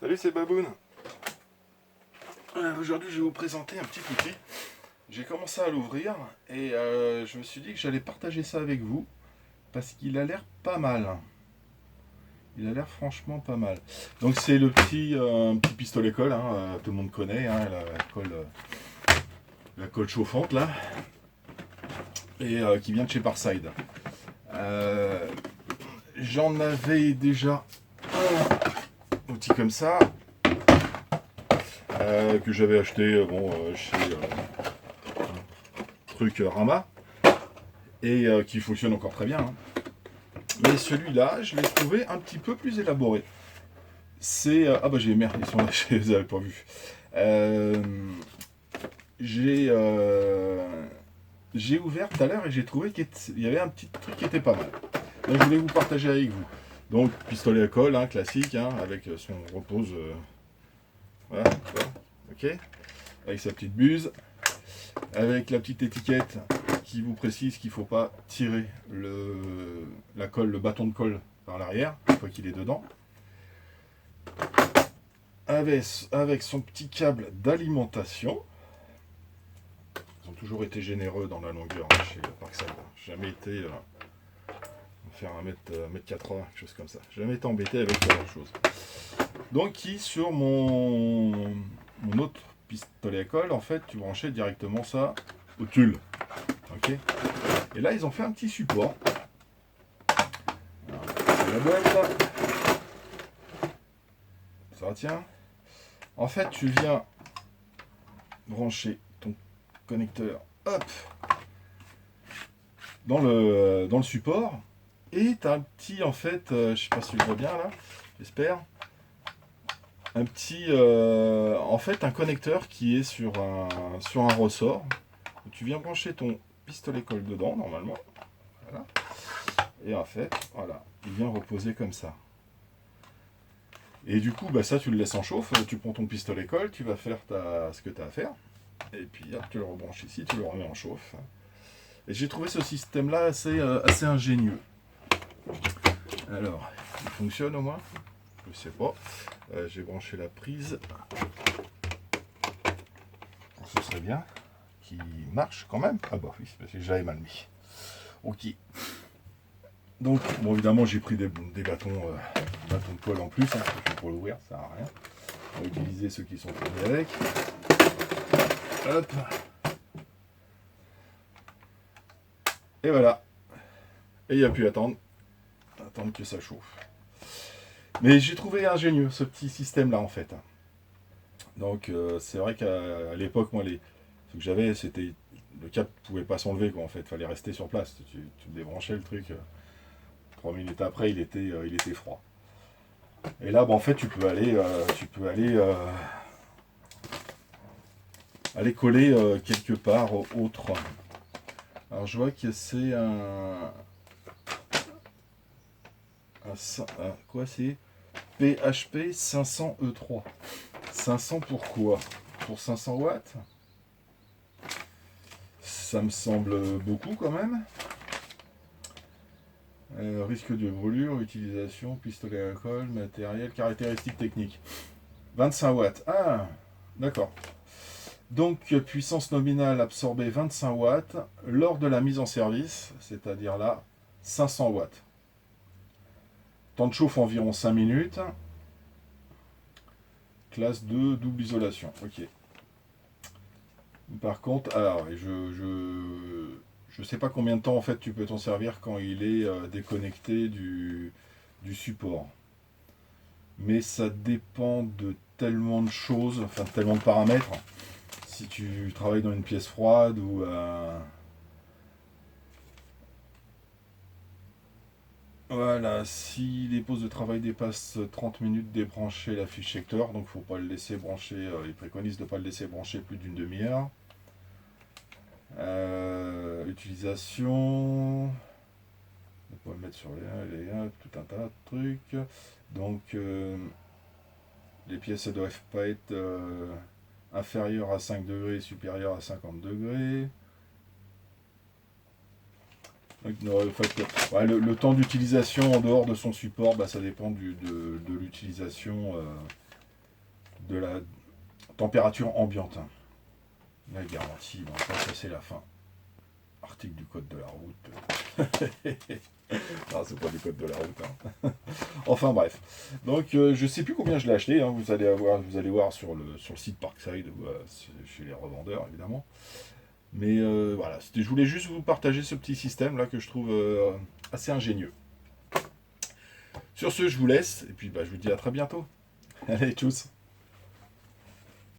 Salut, c'est Baboun. Aujourd'hui, je vais vous présenter un petit outil. J'ai commencé à l'ouvrir et je me suis dit que j'allais partager ça avec vous parce qu'il a l'air pas mal. Il a l'air franchement pas mal. Donc c'est le petit pistolet colle, hein, tout le monde connaît, hein, la colle chauffante là, et qui vient de chez Parside. J'en avais déjà un outil comme ça. Que j'avais acheté chez Truc Rama et qui fonctionne encore très bien. Hein. Mais celui-là, je l'ai trouvé un petit peu plus élaboré. C'est ah bah merde, ils sont là, je les avais pas vus. J'ai ouvert tout à l'heure et j'ai trouvé qu'il y avait un petit truc qui était pas mal. Donc je voulais vous partager avec vous. Donc pistolet à colle, hein, classique, hein, avec son repose. Voilà, ok, avec sa petite buse, avec la petite étiquette qui vous précise qu'il ne faut pas tirer la colle, le bâton de colle par l'arrière, une fois qu'il est dedans. Avec son petit câble d'alimentation. Ils ont toujours été généreux dans la longueur hein, chez Parkside. Jamais été faire 1m80, quelque chose comme ça. Jamais été embêté avec quelque chose. Donc qui sur mon autre pistolet à colle, en fait, tu branchais directement ça au tulle. Ok. Et là, ils ont fait un petit support. Alors, c'est la boîte là. Ça tient. En fait, tu viens brancher ton connecteur, hop, dans le support. Et tu as un petit, en fait, je sais pas si je vois bien là, j'espère. Un petit, en fait, un connecteur qui est sur un ressort. Tu viens brancher ton pistolet colle dedans, normalement. Voilà. Et en fait, voilà, il vient reposer comme ça. Et du coup, bah, ça, tu le laisses en chauffe. Tu prends ton pistolet colle, tu vas faire ce que tu as à faire. Et puis, hop, tu le rebranches ici, tu le remets en chauffe. Et j'ai trouvé ce système-là assez ingénieux. Alors, il fonctionne au moins? Je sais pas. J'ai branché la prise. Ce serait bien qu'il marche quand même. Ah bah oui, c'est parce que j'avais mal mis. Ok. Donc, bon évidemment j'ai pris des bâtons de colle en plus, hein, parce que pour l'ouvrir, ça sert à rien. On va utiliser ceux qui sont fournis avec. Hop. Et voilà. Et il n'y a plus à attendre que ça chauffe. Mais j'ai trouvé ingénieux ce petit système là en fait. Donc c'est vrai qu'à l'époque, moi, ce que j'avais, c'était le câble ne pouvait pas s'enlever quoi en fait, il fallait rester sur place. Tu débranchais le truc, 3 minutes après, il était froid. Et là, bah, en fait, tu peux aller coller quelque part autre. Alors je vois que c'est quoi c'est PHP 500 E3. 500 pourquoi? Pour 500 watts? Ça me semble beaucoup quand même. Risque de brûlure, utilisation, pistolet à colle, matériel, caractéristiques techniques. 25 watts. Ah, d'accord. Donc, puissance nominale absorbée 25 watts lors de la mise en service, c'est-à-dire là, 500 watts. Temps de chauffe environ 5 minutes. Classe 2, double isolation. Ok. Par contre, alors, je sais pas combien de temps en fait tu peux t'en servir quand il est déconnecté du support. Mais ça dépend de tellement de choses, enfin tellement de paramètres. Si tu travailles dans une pièce froide ou voilà, si les pauses de travail dépassent 30 minutes, débrancher la fiche secteur, donc faut pas le laisser brancher, ils préconisent de ne pas le laisser brancher plus d'une demi-heure. Utilisation, on peut le mettre sur les tout un tas de trucs. Donc les pièces ne doivent pas être inférieures à 5 degrés et supérieures à 50 degrés. Donc, non, en fait, ouais, le temps d'utilisation en dehors de son support, bah, ça dépend de l'utilisation de la température ambiante. Hein. La garantie, bon, ça c'est la fin. Article du code de la route. Non, c'est pas du code de la route. Hein. Enfin bref. Donc je sais plus combien je l'ai acheté. Hein. Vous allez voir sur le site Parkside, chez les revendeurs évidemment. Mais voilà, je voulais juste vous partager ce petit système là que je trouve assez ingénieux. Sur ce, je vous laisse et puis je vous dis à très bientôt. Allez, tchuss.